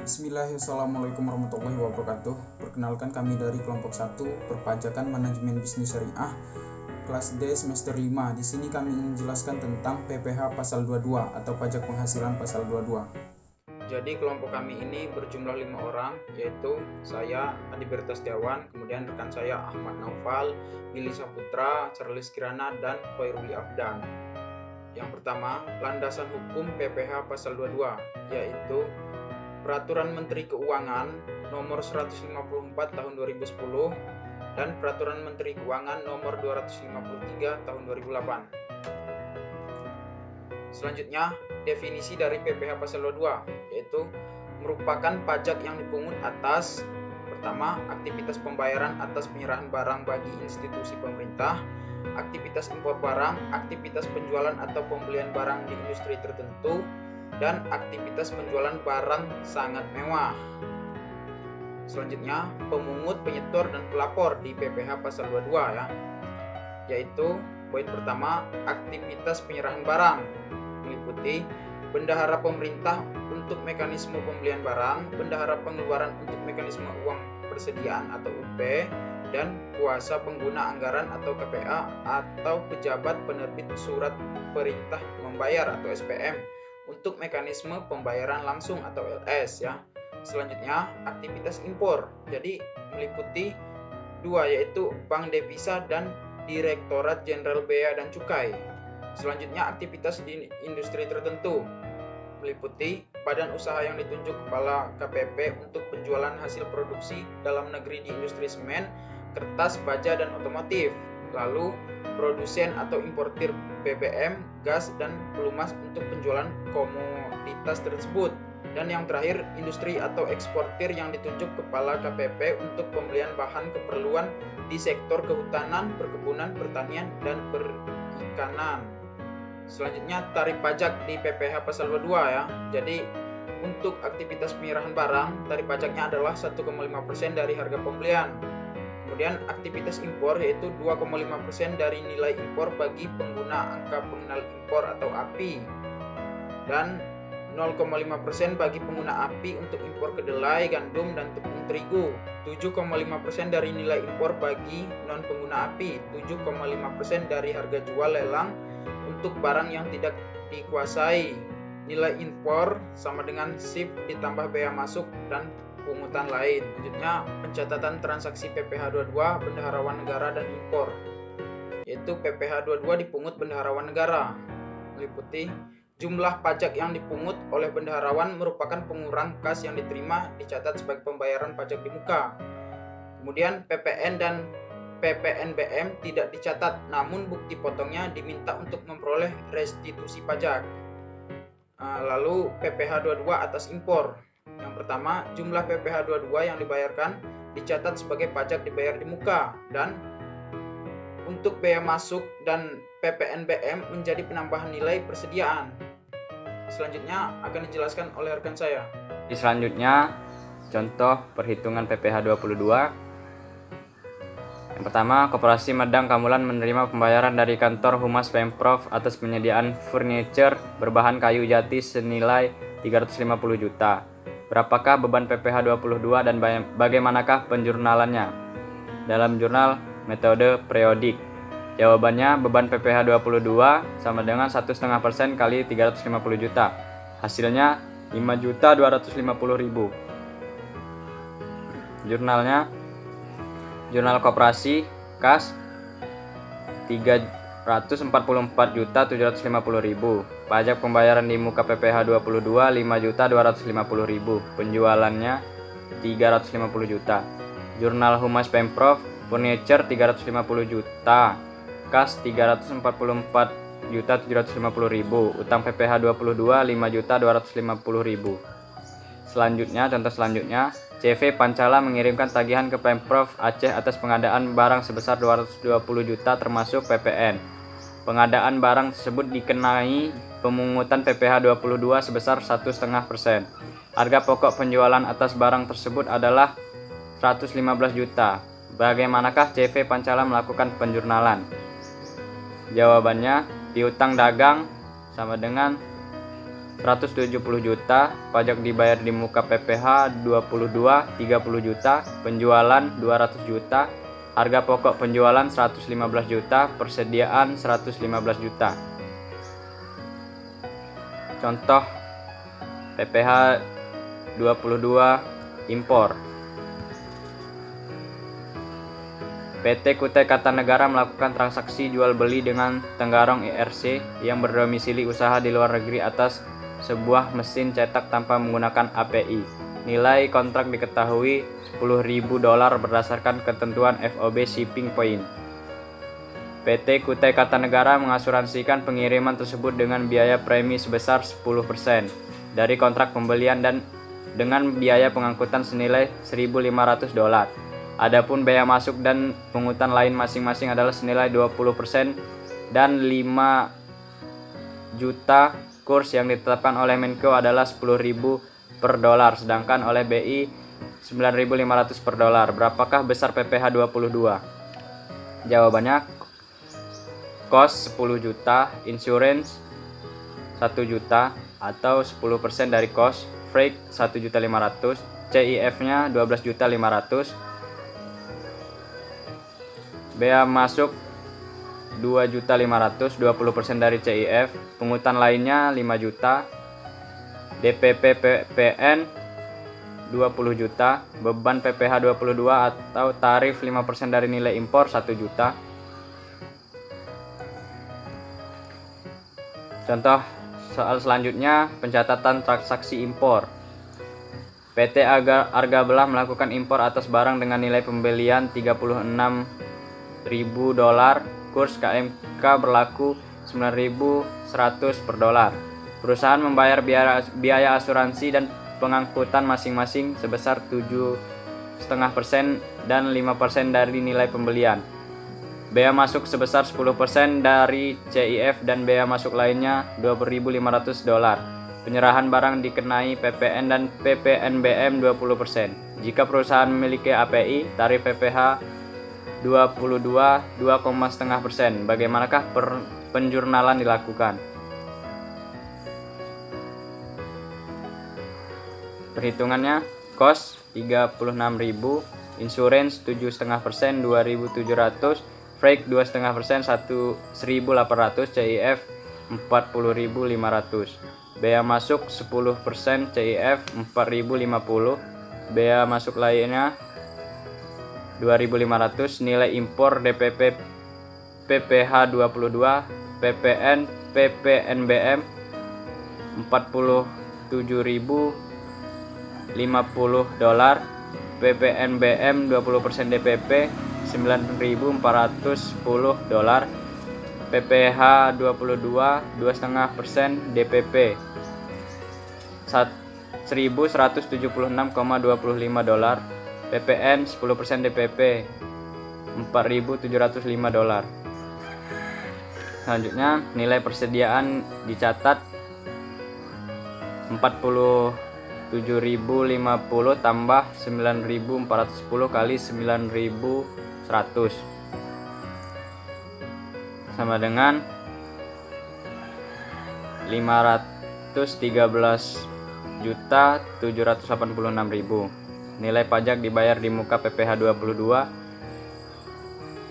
Bismillahirrahmanirrahim. Assalamualaikum warahmatullahi wabarakatuh. Perkenalkan, kami dari kelompok 1 Perpajakan Manajemen Bisnis Syariah kelas D semester 5. Di sini kami ingin menjelaskan tentang PPh pasal 22 atau pajak penghasilan pasal 22. Jadi kelompok kami ini berjumlah 5 orang, yaitu saya Adi Berta Setiawan, kemudian rekan saya Ahmad Naufal, Billy Saputra, Charles Kirana, dan Khairuli Afdan. Yang pertama, landasan hukum PPh pasal 22, yaitu Peraturan Menteri Keuangan Nomor 154 Tahun 2010 dan Peraturan Menteri Keuangan Nomor 253 Tahun 2008. Selanjutnya, definisi dari PPh pasal 22, yaitu merupakan pajak yang dipungut atas: pertama, aktivitas pembayaran atas penyerahan barang bagi institusi pemerintah, aktivitas impor barang, aktivitas penjualan atau pembelian barang di industri tertentu, dan aktivitas penjualan barang sangat mewah. Selanjutnya, pemungut, penyetor, dan pelapor di PPh pasal 22 yaitu poin pertama, aktivitas penyerahan barang, meliputi bendahara pemerintah untuk mekanisme pembelian barang, bendahara pengeluaran untuk mekanisme uang persediaan atau UP, dan kuasa pengguna anggaran atau KPA atau pejabat penerbit surat perintah membayar atau SPM untuk mekanisme pembayaran langsung atau LS Selanjutnya, aktivitas impor. Jadi meliputi dua, yaitu Bank Devisa dan Direktorat Jenderal Bea dan Cukai. Selanjutnya, aktivitas di industri tertentu, meliputi badan usaha yang ditunjuk kepala KPP untuk penjualan hasil produksi dalam negeri di industri semen, kertas, baja, dan otomotif. Lalu, produsen atau importir BBM, gas, dan pelumas untuk penjualan komoditas tersebut. Dan yang terakhir, industri atau eksportir yang ditunjuk kepala KPP untuk pembelian bahan keperluan di sektor kehutanan, perkebunan, pertanian, dan perikanan. Selanjutnya, tarif pajak di PPh pasal 22 Jadi, untuk aktivitas penyerahan barang, tarif pajaknya adalah 1,5% dari harga pembelian. Kemudian aktivitas impor yaitu 2,5% dari nilai impor bagi pengguna angka pengenal impor atau API, dan 0,5% bagi pengguna API untuk impor kedelai, gandum, dan tepung terigu. 7,5% dari nilai impor bagi non pengguna API. 7,5% dari harga jual lelang untuk barang yang tidak dikuasai. Nilai impor sama dengan SIP ditambah bea masuk dan pungutan lain. Selanjutnya, pencatatan transaksi PPh 22 bendaharawan negara dan impor, yaitu PPh 22 dipungut bendaharawan negara, meliputi jumlah pajak yang dipungut oleh bendaharawan merupakan pengurang kas yang diterima dicatat sebagai pembayaran pajak di muka. Kemudian PPN dan PPNBM tidak dicatat, namun bukti potongnya diminta untuk memperoleh restitusi pajak. Lalu PPh 22 atas impor. Yang pertama, jumlah PPh 22 yang dibayarkan dicatat sebagai pajak dibayar di muka, dan untuk bea masuk dan PPNBM menjadi penambahan nilai persediaan. Selanjutnya akan dijelaskan oleh rekan saya. Selanjutnya, contoh perhitungan PPh 22. Yang pertama, Koperasi Medang Kamulan menerima pembayaran dari kantor Humas Pemprov atas penyediaan furniture berbahan kayu jati senilai 350 juta. Berapakah beban PPh 22 dan bagaimanakah penjurnalannya? Dalam jurnal metode periodik. Jawabannya, beban PPh 22 sama dengan 1,5% kali 350 juta. Hasilnya 5.250.000. Jurnalnya, Jurnal Koperasi Kas 344.750.000. Pajak pembayaran di muka PPh 22 5.250.000. Penjualannya 350 juta. Jurnal Humas Pemprov Furniture 350 juta. Kas 344.750.000. Utang PPh 22 5.250.000. Selanjutnya, contoh selanjutnya, CV Pancala mengirimkan tagihan ke Pemprov Aceh atas pengadaan barang sebesar 220 juta termasuk PPN. Pengadaan barang tersebut dikenai pemungutan PPh 22 sebesar 1,5%. Harga pokok penjualan atas barang tersebut adalah 115 juta. Bagaimanakah CV Pancala melakukan penjurnalan? Jawabannya, piutang dagang sama dengan 170 juta, pajak dibayar di muka PPh 22 30 juta, penjualan 200 juta, harga pokok penjualan 115 juta, persediaan 115 juta. Contoh PPh 22 impor. PT Kutai Kartanegara melakukan transaksi jual beli dengan Tenggarong ERC yang berdomisili usaha di luar negeri atas sebuah mesin cetak tanpa menggunakan API. Nilai kontrak diketahui $10.000 berdasarkan ketentuan FOB Shipping Point. PT Kutai Kartanegara mengasuransikan pengiriman tersebut dengan biaya premi sebesar 10% dari kontrak pembelian dan dengan biaya pengangkutan senilai $1.500. Adapun biaya masuk dan pungutan lain masing-masing adalah senilai 20% dan 5 juta. Kurs yang ditetapkan oleh Menko adalah 10.000 per dolar, sedangkan oleh BI 9.500 per dolar. Berapakah besar PPh 22? Jawabannya cost 10 juta, insurance 1 juta atau 10% dari cost, freight 1.500.000, CIF-nya 12.500.000, bea masuk 2.500.000, 20% dari CIF, pungutan lainnya 5 juta, DPP PPN 20 juta, beban PPh 22 atau tarif 5% dari nilai impor 1 juta. Contoh soal selanjutnya, pencatatan transaksi impor. PT Arga Belah melakukan impor atas barang dengan nilai pembelian $36.000, kurs KMK berlaku 9.100 per dolar. Perusahaan membayar biaya asuransi dan pengangkutan masing-masing sebesar 7,5% dan 5% dari nilai pembelian. Bea masuk sebesar 10% dari CIF dan bea masuk lainnya $2.500. Penyerahan barang dikenai PPN dan PPNBM 20%. Jika perusahaan memiliki API, tarif PPh 2,5%. Bagaimanakah penjurnalan dilakukan? Perhitungannya, cost 36.000, insurance 7,5%, 2.700, freight 2,5%, 1.800, CIF 40.500. Bea masuk 10%, CIF 4.050, bea masuk lainnya 2.500, nilai impor DPP PPh 22, PPN PPNBM 47.050 $, PPNBM 20% DPP $9.410, PPh 22 2,5% DPP $1.176,25, PPN 10% DPP $4.705. Selanjutnya, nilai persediaan dicatat 47.050 tambah 9.410 kali 9.100 sama dengan 513.786.000. Nilai pajak dibayar di muka PPh 22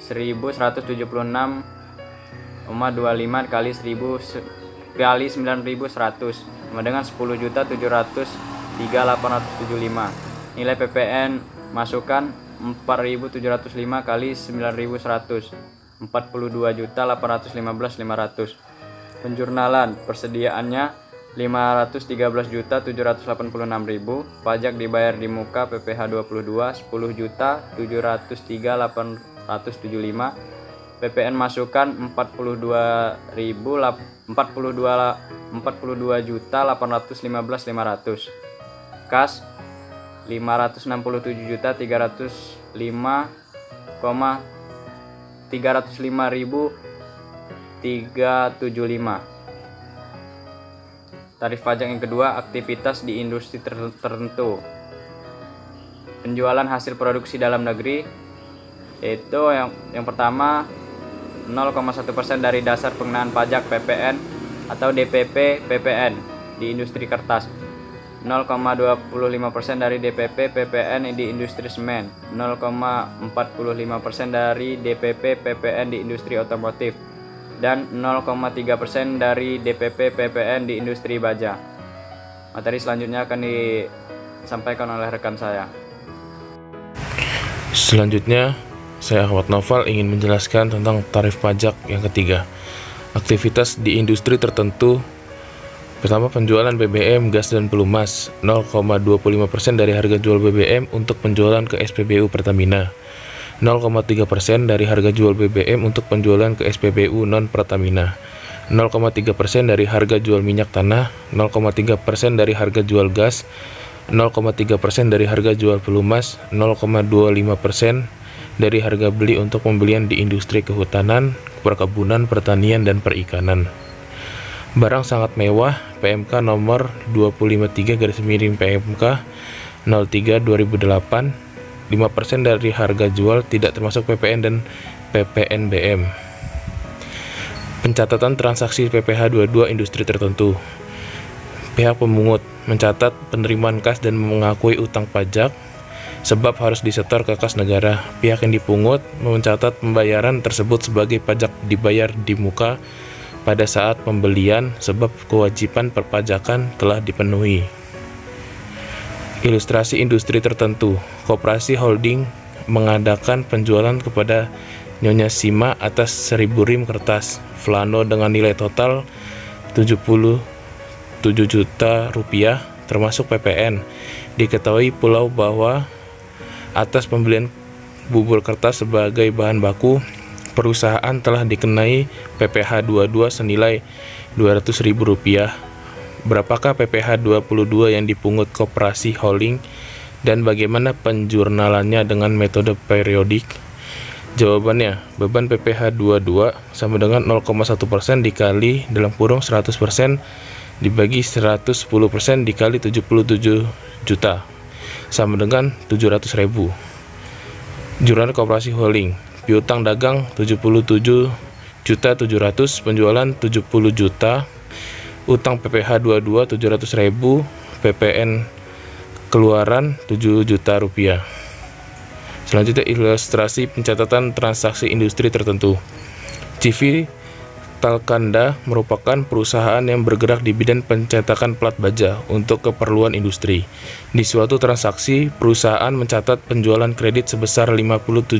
1.176,25 kali 9.100 sama dengan 10.703.875. Nilai PPN masukan 4.705 kali 9.100 42.815.500. Penjurnalan persediaannya 513.786.000, pajak dibayar di muka PPh 22 10.703.875, PPN masukan 42.815.500, kas 565.305.375. Tarif pajak yang kedua, aktivitas di industri tertentu. Penjualan hasil produksi dalam negeri, yaitu yang pertama 0,1% dari dasar pengenaan pajak PPN atau DPP PPN. di industri kertas, 0,25% dari DPP PPN di industri semen, 0,45% dari DPP PPN di industri otomotif, dan 0,3% dari DPP PPN di industri baja. Materi selanjutnya akan disampaikan oleh rekan saya. Selanjutnya, saya Ahmad Noval ingin menjelaskan tentang tarif pajak yang ketiga. Aktivitas di industri tertentu. Pertama, penjualan BBM, gas, dan pelumas, 0,25% dari harga jual BBM untuk penjualan ke SPBU Pertamina, 0,3% dari harga jual BBM untuk penjualan ke SPBU non-Pertamina, 0,3% dari harga jual minyak tanah, 0,3% dari harga jual gas, 0,3% dari harga jual pelumas, 0,25% dari harga beli untuk pembelian di industri kehutanan, perkebunan, pertanian, dan perikanan. Barang sangat mewah, PMK nomor 253/PMK 03/2008, 5% dari harga jual tidak termasuk PPN dan PPNBM. Pencatatan transaksi PPh 22 industri tertentu. Pihak pemungut mencatat penerimaan kas dan mengakui utang pajak sebab harus disetor ke kas negara. Pihak yang dipungut mencatat pembayaran tersebut sebagai pajak dibayar di muka pada saat pembelian sebab kewajiban perpajakan telah dipenuhi. Ilustrasi industri tertentu. Koperasi holding mengadakan penjualan kepada Nyonya Sima atas 1000 rim kertas Flano dengan nilai total 77 juta rupiah termasuk PPN. Diketahui pulau bahwa atas pembelian bubur kertas sebagai bahan baku, perusahaan telah dikenai PPh 22 senilai Rp200.000. Berapakah PPh 22 yang dipungut koperasi holding dan bagaimana penjurnalannya dengan metode periodik? Jawabannya, beban PPh 22 sama dengan 0,1% dikali (100%) dibagi 110% dikali 77 juta sama dengan 700.000. Jurnal koperasi holding. Piutang dagang 77.700.000, penjualan 70 juta, utang PPh 22 700.000, PPN keluaran 7 juta rupiah. Selanjutnya ilustrasi pencatatan transaksi industri tertentu. CV Talkanda merupakan perusahaan yang bergerak di bidang pencetakan plat baja untuk keperluan industri. Di suatu transaksi, perusahaan mencatat penjualan kredit sebesar 575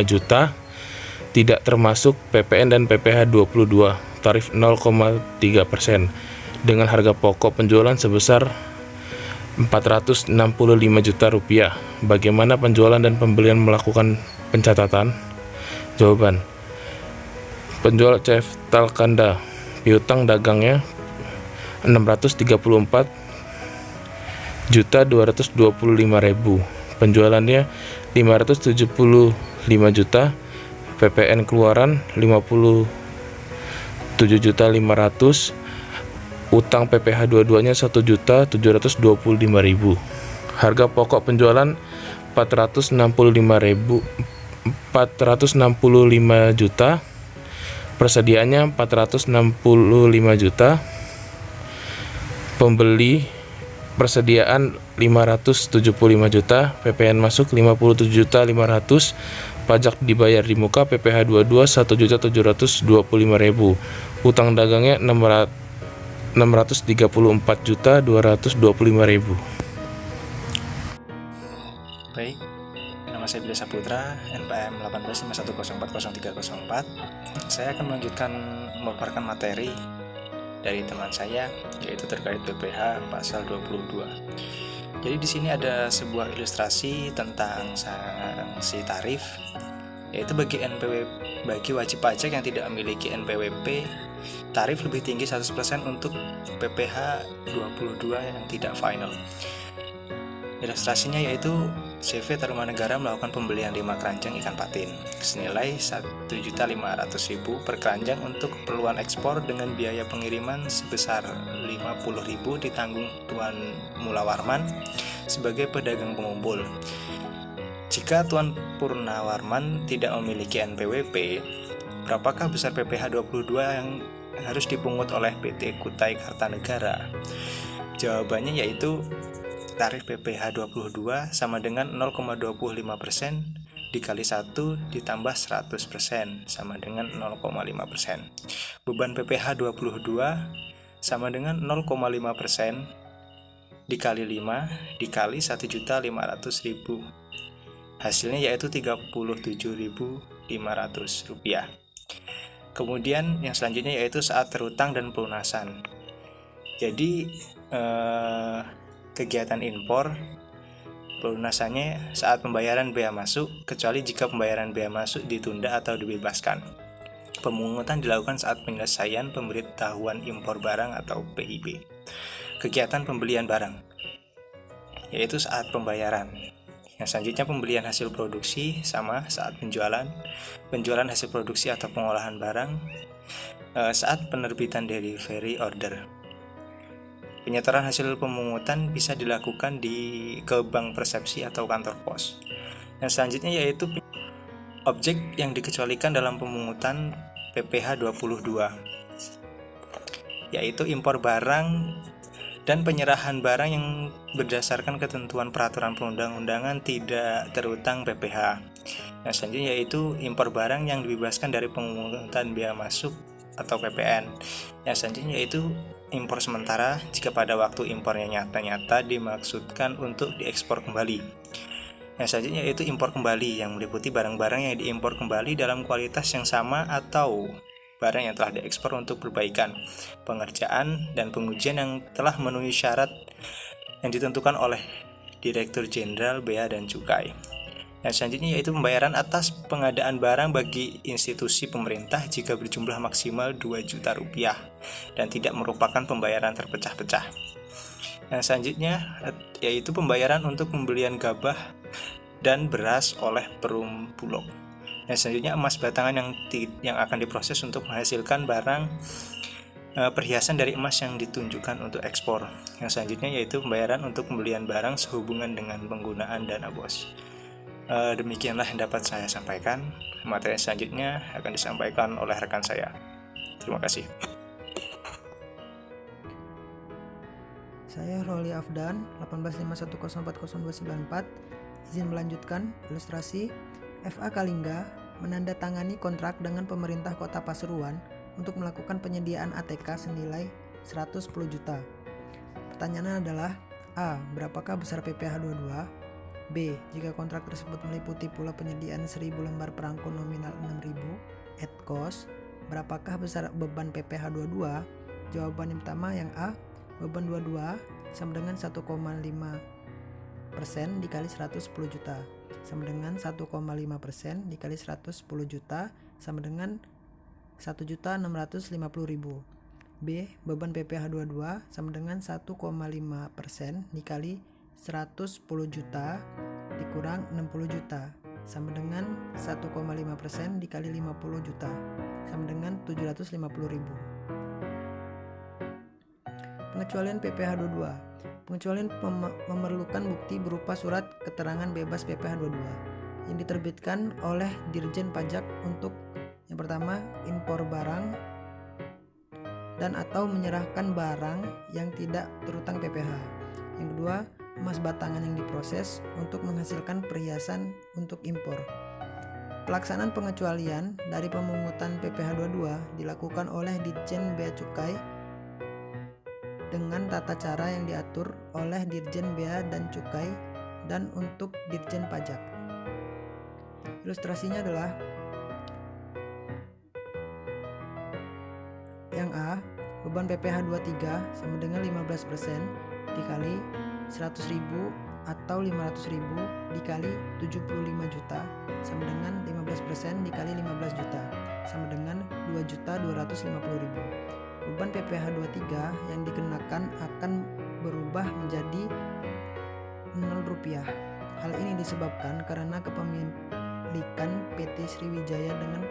juta, tidak termasuk PPN dan PPh 22, tarif 0,3%, dengan harga pokok penjualan sebesar 465 juta rupiah. Bagaimana penjualan dan pembelian melakukan pencatatan? Jawaban. Penjual CF Talkanda, piutang dagangnya 634.225.000, penjualannya 575 juta, PPN keluaran 57.500.000, utang PPh 22-nya 1.725.000. Harga pokok penjualan 465 juta, persediaannya 465 juta, pembeli persediaan 575 juta, PPN masuk 57.500.000, pajak dibayar di muka PPh 22 1.725.000, utang dagangnya 634.225.000. Baik, nama saya Billy Saputra, NPM 1851040304. Saya akan melanjutkan memaparkan materi dari teman saya, yaitu terkait PPh pasal 22. Jadi di sini ada sebuah ilustrasi tentang sanksi tarif, yaitu bagi wajib pajak yang tidak memiliki NPWP, tarif lebih tinggi 100% untuk PPh 22 yang tidak final. Ilustrasinya yaitu CV Tarumanegara melakukan pembelian 5 keranjang ikan patin senilai 1.500.000 per keranjang untuk keperluan ekspor dengan biaya pengiriman sebesar 50.000 ditanggung Tuan Mulawarman sebagai pedagang pengumpul. Jika Tuan Purnawarman tidak memiliki NPWP, berapakah besar PPh 22 yang harus dipungut oleh PT Kutai Kartanegara? Jawabannya yaitu tarif PPh 22 sama dengan 0,25% dikali 1 ditambah 100% sama dengan 0,5%. Beban PPh 22 sama dengan 0,5% dikali 5 dikali 1.500.000. Hasilnya yaitu Rp37.500. Kemudian yang selanjutnya yaitu saat terutang dan pelunasan. Jadi kegiatan impor pelunasannya saat pembayaran bea masuk, kecuali jika pembayaran bea masuk ditunda atau dibebaskan. Pemungutan dilakukan saat penyelesaian pemberitahuan impor barang atau PIB. Kegiatan pembelian barang yaitu saat pembayaran. Yang selanjutnya pembelian hasil produksi sama saat penjualan hasil produksi atau pengolahan barang saat penerbitan delivery order. Penyetoran hasil pemungutan bisa dilakukan ke bank persepsi atau kantor pos. Yang selanjutnya yaitu objek yang dikecualikan dalam pemungutan PPh 22, yaitu impor barang dan penyerahan barang yang berdasarkan ketentuan peraturan perundang-undangan tidak terutang PPh. Yang selanjutnya yaitu impor barang yang dibebaskan dari pemungutan bea masuk atau PPN. Yang selanjutnya yaitu impor sementara jika pada waktu impornya nyata-nyata dimaksudkan untuk diekspor kembali. Yang selanjutnya yaitu impor kembali yang meliputi barang-barang yang diimpor kembali dalam kualitas yang sama atau barang yang telah diekspor untuk perbaikan, pengerjaan, dan pengujian yang telah memenuhi syarat yang ditentukan oleh Direktur Jenderal Bea dan Cukai. Yang selanjutnya yaitu pembayaran atas pengadaan barang bagi institusi pemerintah jika berjumlah maksimal Rp2 juta dan tidak merupakan pembayaran terpecah-pecah. Yang selanjutnya yaitu pembayaran untuk pembelian gabah dan beras oleh Perum Bulog. Yang selanjutnya emas batangan yang akan diproses untuk menghasilkan barang perhiasan dari emas yang ditunjukkan untuk ekspor. Yang selanjutnya yaitu pembayaran untuk pembelian barang sehubungan dengan penggunaan dana BOS. Demikianlah yang dapat saya sampaikan. Materi selanjutnya akan disampaikan oleh rekan saya. Terima kasih. Saya Roli Afdan, 1851040294, izin melanjutkan ilustrasi. FA Kalingga menandatangani kontrak dengan pemerintah Kota Pasuruan untuk melakukan penyediaan ATK senilai 110 juta. Pertanyaannya adalah A. Berapakah besar PPh 22? B. Jika kontrak tersebut meliputi pula penyediaan 1000 lembar perangko nominal 6.000 at cost, berapakah besar beban PPh 22? Jawaban yang pertama yang A. Beban 22 sama dengan 1,5% dikali 110 juta sama dengan 1,5% dikali 110 juta sama dengan 1.650.000. B. Beban PPh 22 sama dengan 1,5% dikali 110 juta dikurang 60 juta sama dengan 1,5% dikali 50 juta sama dengan 750.000. Pengecualian PPh 22. Pengecualian memerlukan bukti berupa surat keterangan bebas PPh 22 yang diterbitkan oleh Dirjen Pajak untuk yang pertama impor barang dan atau menyerahkan barang yang tidak terutang PPh. Yang kedua, emas batangan yang diproses untuk menghasilkan perhiasan untuk impor. Pelaksanaan pengecualian dari pemungutan PPh 22 dilakukan oleh Ditjen Bea Cukai dengan tata cara yang diatur oleh Dirjen Bea dan Cukai dan untuk Dirjen Pajak. Ilustrasinya adalah yang A, beban PPh 23 sama dengan 15% dikali 100.000 atau 500.000 dikali 75 juta sama dengan 15% dikali 15 juta sama dengan 2.250.000. Beban PPh 23 yang dikenakan akan berubah menjadi Rp0. Hal ini disebabkan karena kepemilikan PT Sriwijaya dengan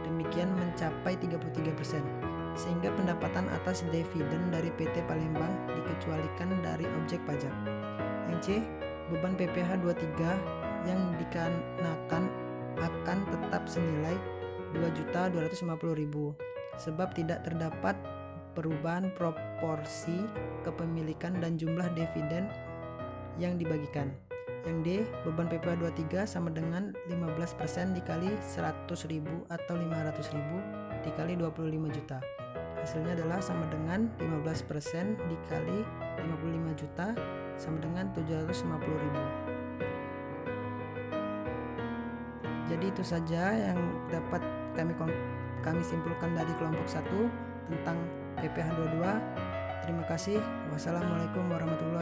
demikian mencapai 33%, sehingga pendapatan atas dividen dari PT Palembang dikecualikan dari objek pajak. Yang C, beban PPh 23 yang dikenakan akan tetap senilai Rp2.250.000 sebab tidak terdapat perubahan proporsi kepemilikan dan jumlah dividen yang dibagikan. Yang D, beban PPh 23 sama dengan 15% dikali 100.000 atau 500.000 dikali 25 juta. Hasilnya adalah sama dengan 15% dikali 55 juta sama dengan 750.000. Jadi itu saja yang dapat kami simpulkan dari kelompok 1 tentang PPh 22. Terima kasih. Wassalamualaikum warahmatullahi wabarakatuh.